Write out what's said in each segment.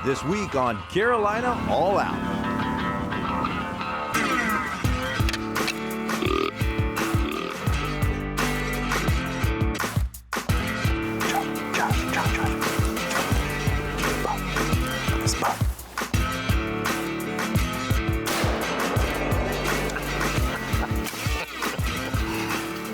This week on Carolina All Out.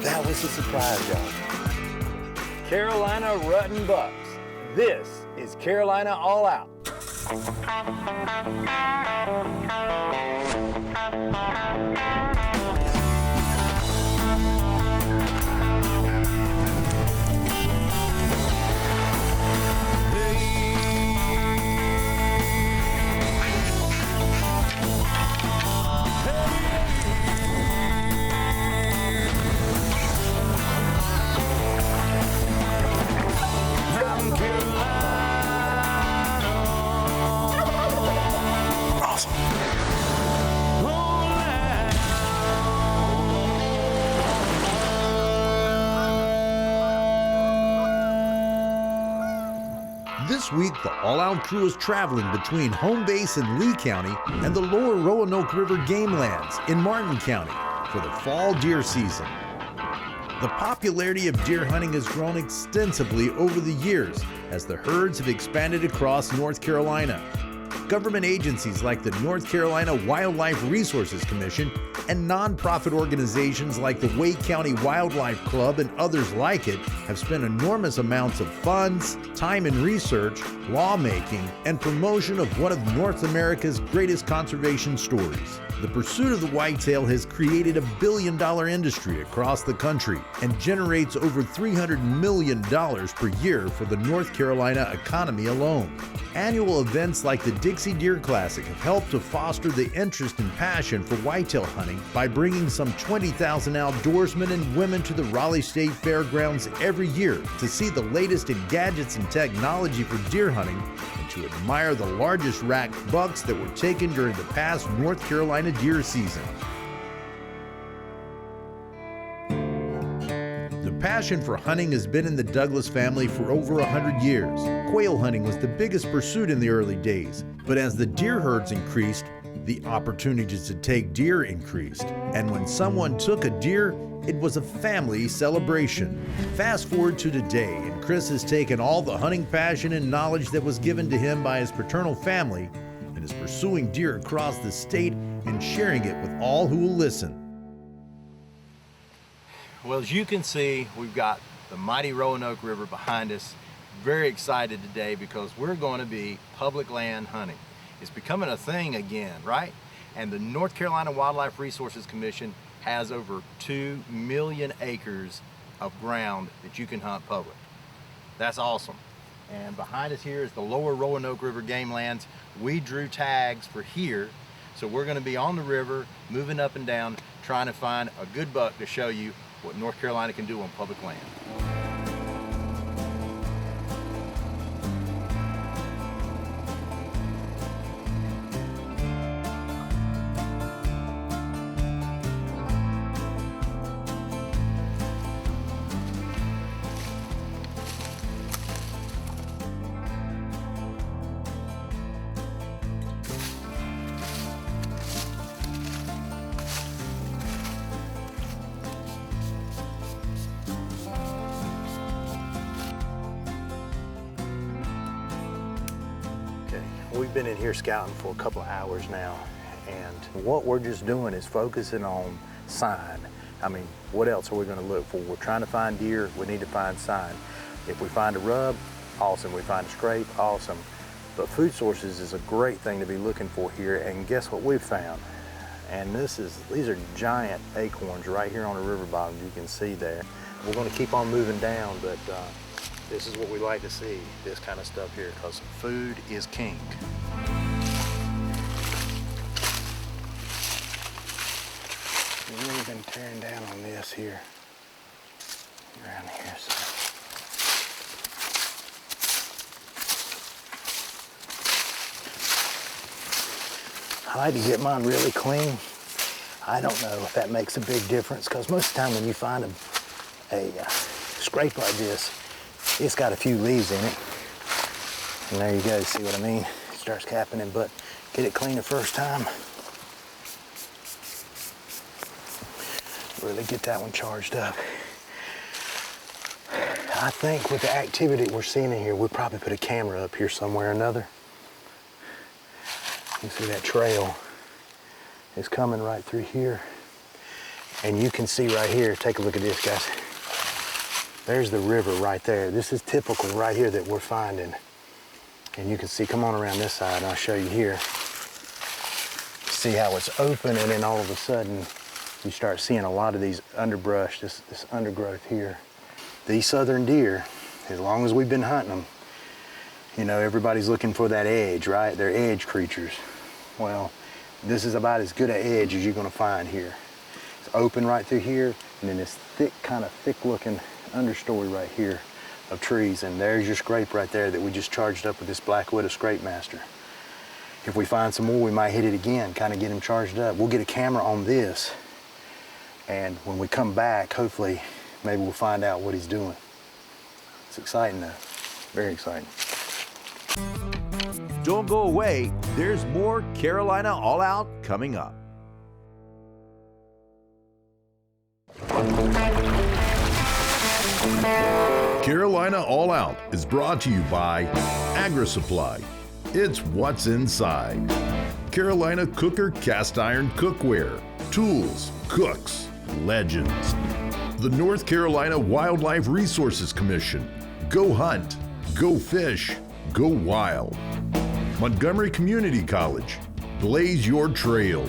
That was a surprise, y'all. Carolina rutting bucks. This is Carolina All Out. This week, the All Out crew is traveling between home base in Lee County and the lower Roanoke River game lands in Martin County for the fall deer season. The popularity of deer hunting has grown extensively over the years as the herds have expanded across North Carolina. Government agencies like the North Carolina Wildlife Resources Commission and nonprofit organizations like the Wake County Wildlife Club and others like it have spent enormous amounts of funds, time and research, lawmaking, and promotion of one of North America's greatest conservation stories. The pursuit of the whitetail has created a billion-dollar industry across the country and generates over $300 million per year for the North Carolina economy alone. Annual events like the Dixie Deer Classic have helped to foster the interest and passion for whitetail hunting by bringing some 20,000 outdoorsmen and women to the Raleigh State Fairgrounds every year to see the latest in gadgets and technology for deer hunting and to admire the largest rack bucks that were taken during the past North Carolina deer season. The passion for hunting has been in the Douglas family for over 100 years. Quail hunting was the biggest pursuit in the early days, but as the deer herds increased, the opportunities to take deer increased. And when someone took a deer, it was a family celebration. Fast forward to today, and Chris has taken all the hunting passion and knowledge that was given to him by his paternal family and is pursuing deer across the state and sharing it with all who will listen. Well, as you can see, we've got the mighty Roanoke River behind us. Very excited today because we're going to be public land hunting. It's becoming a thing again, right? And the North Carolina Wildlife Resources Commission has over 2 million acres of ground that you can hunt public. That's awesome. And behind us here is the lower Roanoke River game lands. We drew tags for here, so we're going to be on the river, moving up and down, trying to find a good buck to show you what North Carolina can do on public land. We've been in here scouting for a couple of hours now, and what we're just doing is focusing on sign. I mean, what else are we going to look for? We're trying to find deer, we need to find sign. If we find a rub, awesome. We find a scrape, awesome. But food sources is a great thing to be looking for here, and guess what we've found? And these are giant acorns right here on the river bottom, you can see there. We're going to keep on moving down, but this is what we like to see, this kind of stuff here, because food is king. We've really been tearing down on this here, around here. So. I like to get mine really clean. I don't know if that makes a big difference, because most of the time when you find a scrape like this, it's got a few leaves in it. And there you go, see what I mean? starts happening, but get it clean the first time. Really get that one charged up. I think with the activity we're seeing in here, we'll probably put a camera up here somewhere or another. You see that trail is coming right through here. And you can see right here, take a look at this, guys. There's the river right there. This is typical right here that we're finding. And you can see, come on around this side, and I'll show you here. See how it's open, and then all of a sudden, you start seeing a lot of these underbrush, this undergrowth here. These southern deer, as long as we've been hunting them, you know, everybody's looking for that edge, right? They're edge creatures. Well, this is about as good an edge as you're gonna find here. It's open right through here, and then this thick, kind of thick-looking understory right here of trees, and there's your scrape right there that we just charged up with this Black Widow Scrape Master. If we find some more, we might hit it again, kind of get him charged up. We'll get a camera on this, and when we come back, hopefully, maybe we'll find out what he's doing. It's exciting though, very exciting. Don't go away, there's more Carolina All Out coming up. Carolina All Out is brought to you by AgriSupply. It's what's inside. Carolina Cooker Cast Iron Cookware. Tools, cooks, legends. The North Carolina Wildlife Resources Commission. Go hunt, go fish, go wild. Montgomery Community College. Blaze your trail.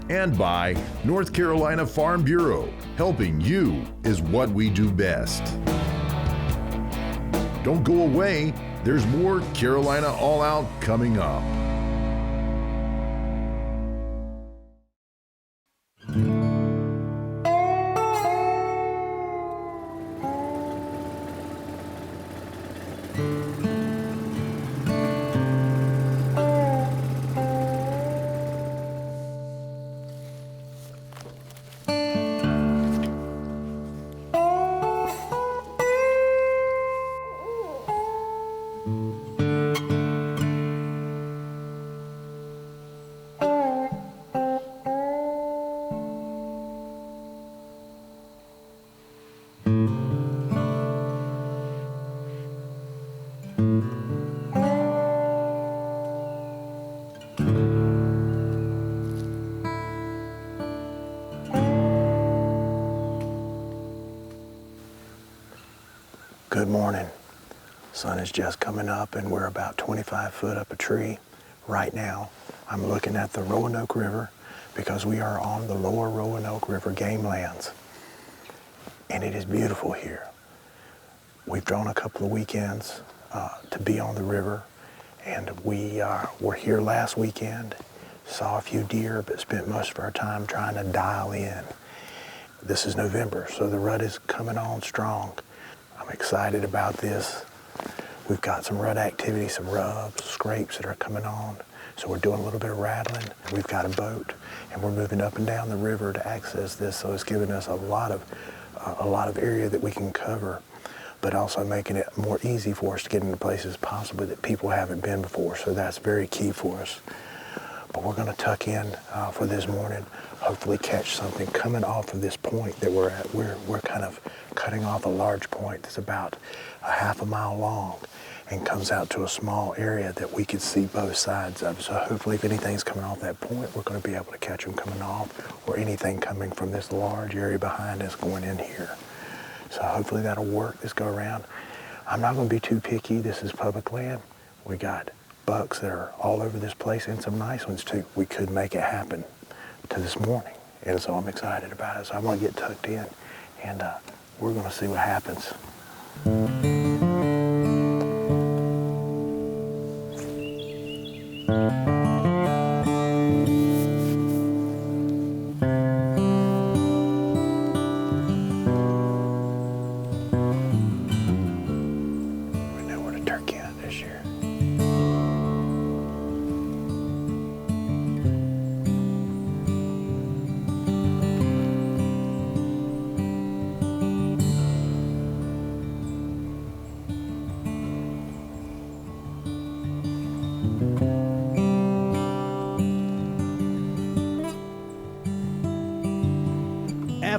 And by North Carolina Farm Bureau. Helping you is what we do best. Don't go away, there's more Carolina All Out coming up. Good morning. Sun is just coming up and we're about 25 foot up a tree. Right now, I'm looking at the Roanoke River because we are on the lower Roanoke River game lands. And it is beautiful here. We've drawn a couple of weekends to be on the river, and we were here last weekend, saw a few deer, but spent most of our time trying to dial in. This is November, so the rut is coming on strong. I'm excited about this. We've got some rut activity, some rubs, scrapes that are coming on. So we're doing a little bit of rattling. We've got a boat, and we're moving up and down the river to access this. So it's giving us a lot of area that we can cover, but also making it more easy for us to get into places possibly that people haven't been before. So that's very key for us. But we're going to tuck in for this morning, hopefully catch something coming off of this point that we're at. We're kind of cutting off a large point that's about a half a mile long and comes out to a small area that we could see both sides of. So hopefully if anything's coming off that point, we're going to be able to catch them coming off, or anything coming from this large area behind us going in here. So hopefully that'll work this go around. I'm not going to be too picky. This is public land. We got bucks that are all over this place and some nice ones too. We could make it happen to this morning. And so I'm excited about it. So I'm going to get tucked in, and we're going to see what happens. We know where to turkey hunt this year.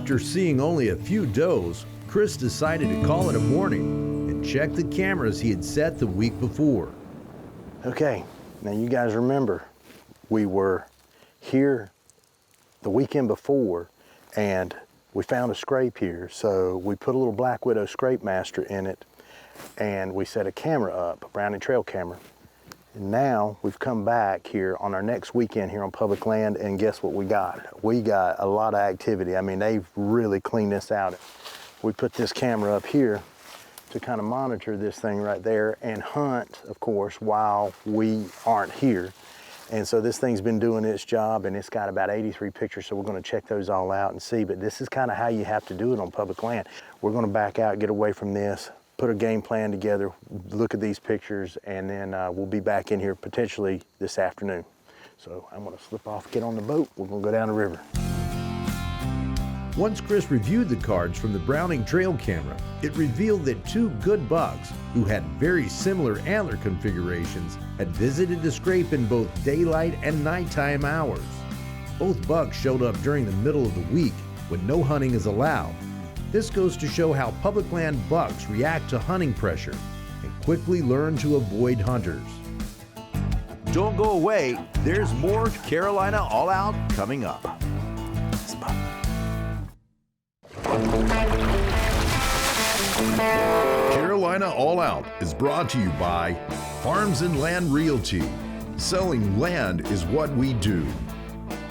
After seeing only a few does, Chris decided to call it a morning and check the cameras he had set the week before. Okay, now you guys remember, we were here the weekend before and we found a scrape here. So we put a little Black Widow scrape master in it and we set a camera up, a Browning trail camera. And now we've come back here on our next weekend here on public land, and guess what we got? We got a lot of activity. I mean, they've really cleaned this out. We put this camera up here to kind of monitor this thing right there and hunt, of course, while we aren't here. And so this thing's been doing its job, and it's got about 83 pictures, so we're gonna check those all out and see. But this is kind of how you have to do it on public land. We're gonna back out, get away from this, put a game plan together, look at these pictures, and then we'll be back in here potentially this afternoon. So I'm gonna slip off, get on the boat, we're gonna go down the river. Once Chris reviewed the cards from the Browning trail camera, it revealed that two good bucks, who had very similar antler configurations, had visited the scrape in both daylight and nighttime hours. Both bucks showed up during the middle of the week when no hunting is allowed. This goes to show how public land bucks react to hunting pressure and quickly learn to avoid hunters. Don't go away, there's more Carolina All Out coming up. Carolina All Out is brought to you by Farms and Land Realty. Selling land is what we do.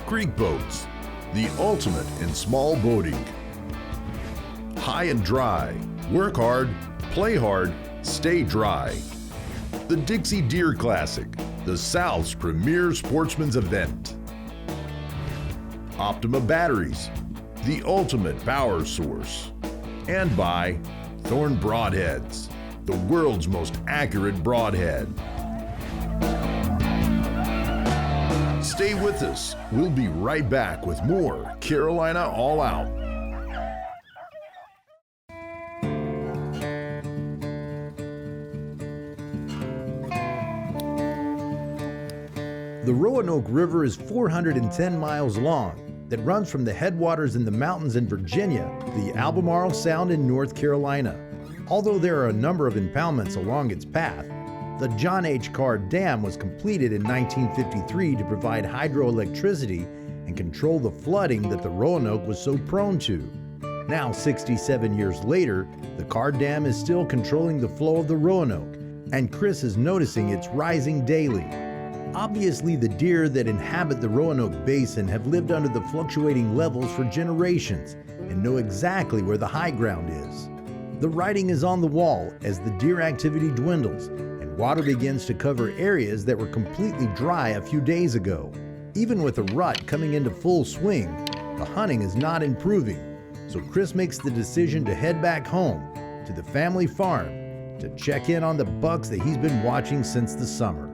Creek Boats, the ultimate in small boating. High and Dry, work hard, play hard, stay dry. The Dixie Deer Classic, the South's premier sportsman's event. Optima Batteries, the ultimate power source. And by Thorn Broadheads, the world's most accurate broadhead. Stay with us. We'll be right back with more Carolina All Out. The Roanoke River is 410 miles long that runs from the headwaters in the mountains in Virginia to the Albemarle Sound in North Carolina. Although there are a number of impoundments along its path, the John H. Carr Dam was completed in 1953 to provide hydroelectricity and control the flooding that the Roanoke was so prone to. Now, 67 years later, the Carr Dam is still controlling the flow of the Roanoke, and Chris is noticing it's rising daily. Obviously, the deer that inhabit the Roanoke Basin have lived under the fluctuating levels for generations and know exactly where the high ground is. The writing is on the wall as the deer activity dwindles and water begins to cover areas that were completely dry a few days ago. Even with a rut coming into full swing, the hunting is not improving, so Chris makes the decision to head back home to the family farm to check in on the bucks that he's been watching since the summer.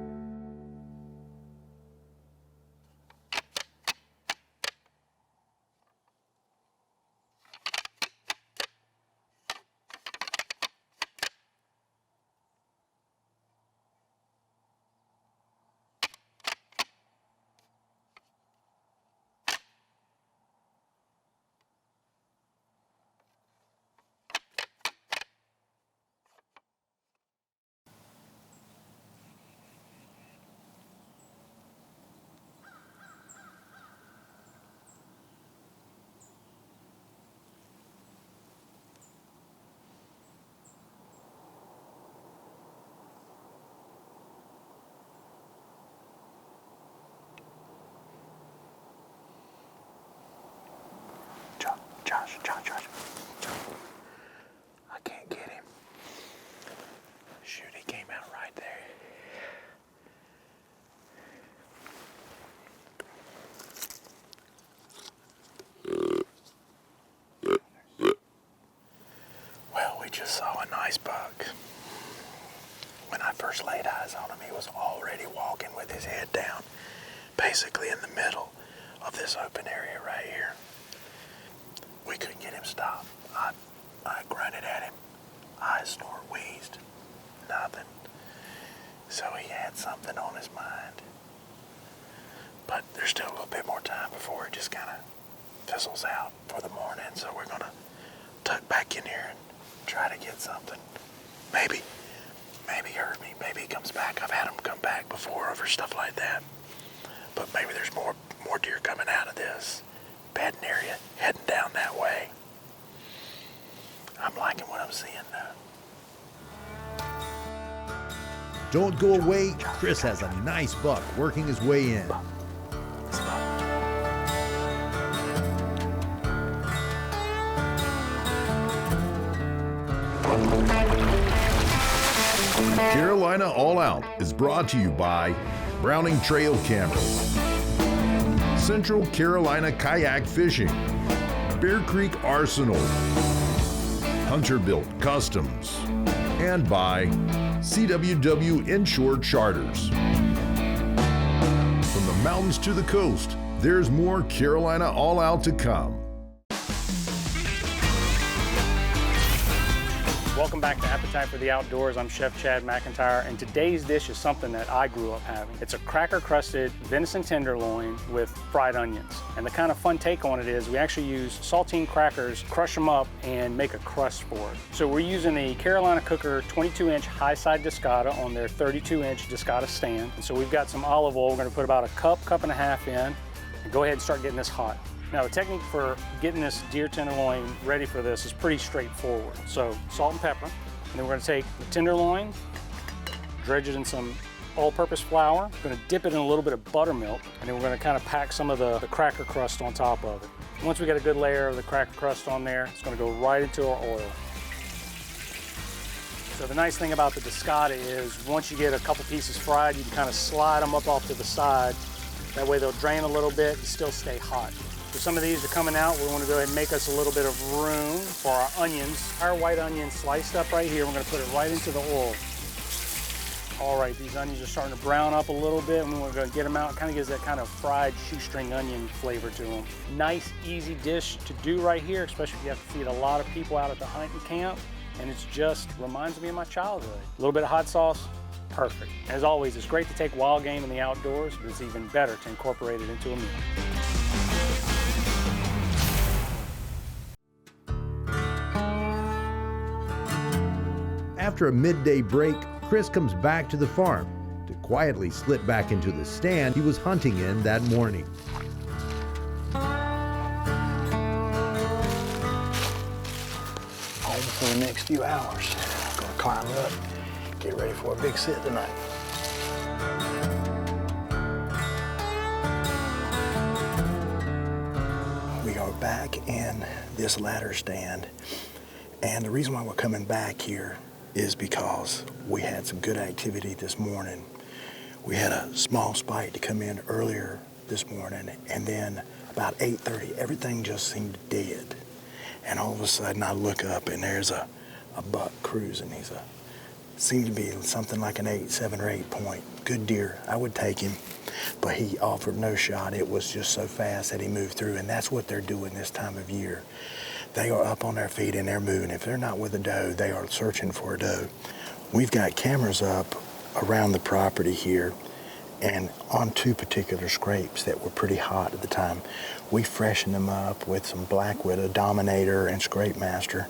Josh. I can't get him. Shoot, he came out right there. Well, we just saw a nice buck. When I first laid eyes on him, he was already walking with his head down, basically in the middle of this open area right here. We couldn't get him stopped. I grunted at him. I snort wheezed. Nothing. So he had something on his mind. But there's still a little bit more time before it just kind of fizzles out for the morning, so we're gonna tuck back in here and try to get something. Maybe he heard me. Maybe he comes back. I've had him come back before over stuff like that. But maybe there's more deer coming out of this bedding area, heading down that way. I'm liking what I'm seeing though. Don't go away. Chris has a nice buck working his way in. Carolina All Out is brought to you by Browning Trail Cameras, Central Carolina Kayak Fishing, Bear Creek Arsenal, Hunterbuilt Customs, and by CWW Inshore Charters. From the mountains to the coast, there's more Carolina All Out to come. Welcome back to Appetite for the Outdoors. I'm Chef Chad McIntyre, and today's dish is something that I grew up having. It's a cracker-crusted venison tenderloin with fried onions. And the kind of fun take on it is we actually use saltine crackers, crush them up, and make a crust for it. So we're using a Carolina Cooker 22-inch high-side Discata on their 32-inch Discata stand. And so we've got some olive oil. We're going to put about a cup and a half in, and go ahead and start getting this hot. Now the technique for getting this deer tenderloin ready for this is pretty straightforward. So salt and pepper, and then we're going to take the tenderloin, dredge it in some all-purpose flour, we're going to dip it in a little bit of buttermilk, and then we're going to kind of pack some of the cracker crust on top of it. Once we get a good layer of the cracker crust on there, it's going to go right into our oil. So the nice thing about the Discata is once you get a couple pieces fried, you can kind of slide them up off to the side. That way they'll drain a little bit and still stay hot. So some of these are coming out. We want to go ahead and make us a little bit of room for our onions. Our white onion sliced up right here. We're going to put it right into the oil. All right, these onions are starting to brown up a little bit, and we're going to get them out. It kind of gives that kind of fried shoestring onion flavor to them. Nice, easy dish to do right here, especially if you have to feed a lot of people out at the hunting camp. And it's just reminds me of my childhood. A little bit of hot sauce, perfect. As always, it's great to take wild game in the outdoors, but it's even better to incorporate it into a meal. After a midday break, Chris comes back to the farm to quietly slip back into the stand he was hunting in that morning. Home for the next few hours. Gonna climb up, get ready for a big sit tonight. We are back in this ladder stand, and the reason why we're coming back here is because we had some good activity this morning. We had a small spike to come in earlier this morning, and then about 8:30, everything just seemed dead. And all of a sudden I look up and there's a buck cruising. Seemed to be something like an 7 or 8 point. Good deer, I would take him, but he offered no shot. It was just so fast that he moved through, and that's what they're doing this time of year. They are up on their feet and they're moving. If they're not with a doe, they are searching for a doe. We've got cameras up around the property here, and on 2 particular scrapes that were pretty hot at the time. We freshened them up with some Black Widow, Dominator, and Scrape Master,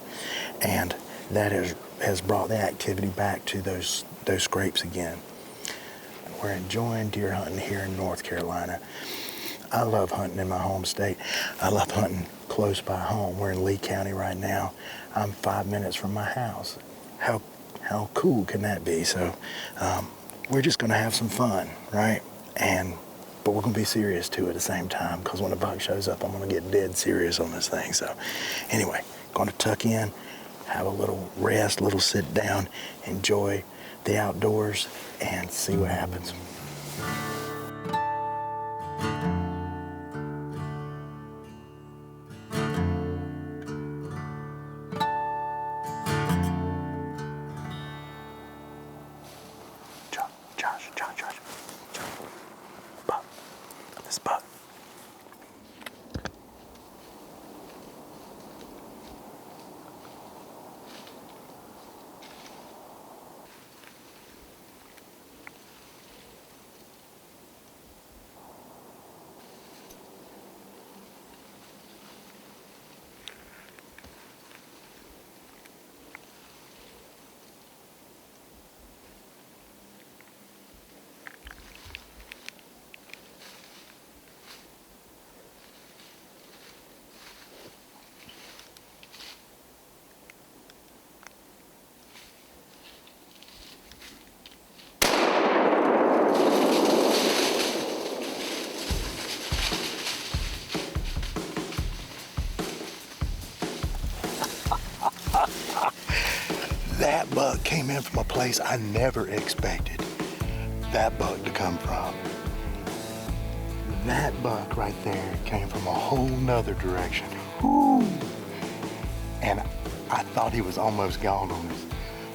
and that has brought the activity back to those scrapes again. We're enjoying deer hunting here in North Carolina. I love hunting in my home state. I love hunting close by home. We're in Lee County right now. I'm 5 minutes from my house. How cool can that be? So we're just gonna have some fun, right? But we're gonna be serious too at the same time, because when a buck shows up, I'm gonna get dead serious on this thing. So anyway, gonna tuck in, have a little rest, little sit down, enjoy the outdoors, and see what happens. Josh. Buck. This buck. came in from a place I never expected that buck to come from. That buck right there came from a whole nother direction. Woo. And I thought he was almost gone on us.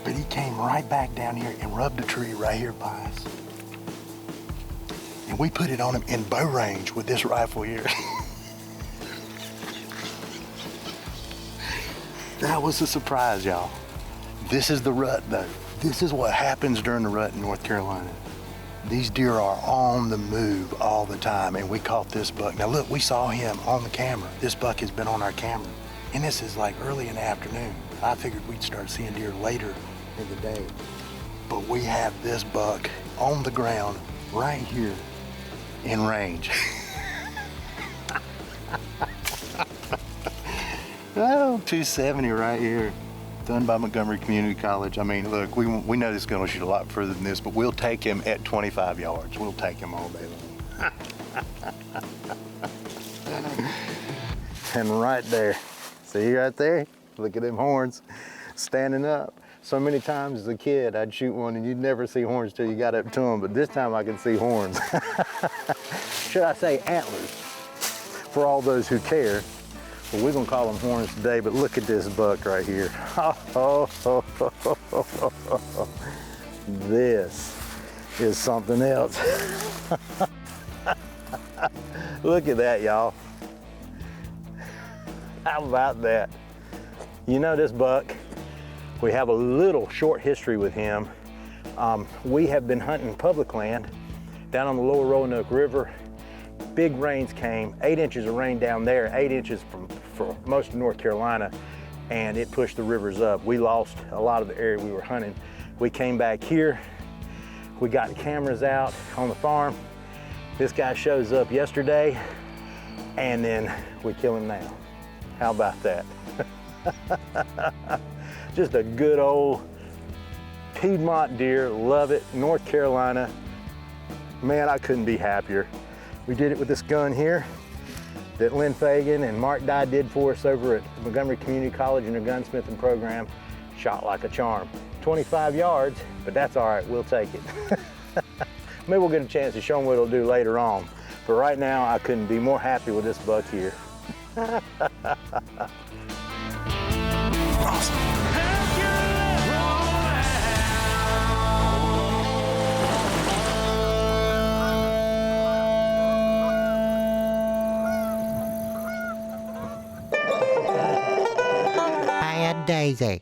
But he came right back down here and rubbed a tree right here by us. And we put it on him in bow range with this rifle here. That was a surprise, y'all. This is the rut, though. This is what happens during the rut in North Carolina. These deer are on the move all the time, and we caught this buck. Now look, we saw him on the camera. This buck has been on our camera, and this is like early in the afternoon. I figured we'd start seeing deer later in the day. But we have this buck on the ground right here in range. Oh, 270 right here, done by Montgomery Community College. I mean, look, we know this gun will shoot a lot further than this, but we'll take him at 25 yards. We'll take him all day long. And right there, see right there? Look at them horns standing up. So many times as a kid, I'd shoot one and you'd never see horns till you got up to them, but this time I can see horns. Should I say antlers, for all those who care. Well, we're gonna call them horns today, but look at this buck right here. This is something else. Look at that, y'all. How about that? You know this buck, we have a little short history with him. We have been hunting public land down on the lower Roanoke River. Big rains came, 8 inches of rain down there, 8 inches for most of North Carolina, and it pushed the rivers up. We lost a lot of the area we were hunting. We came back here, we got the cameras out on the farm. This guy shows up yesterday, and then we kill him now. How about that? Just a good old Piedmont deer, love it, North Carolina. Man, I couldn't be happier. We did it with this gun here that Lynn Fagan and Mark Dye did for us over at Montgomery Community College in their gunsmithing program. Shot like a charm. 25 yards, but that's all right, we'll take it. Maybe we'll get a chance to show them what it'll do later on. But right now, I couldn't be more happy with this buck here. Awesome. Daisy.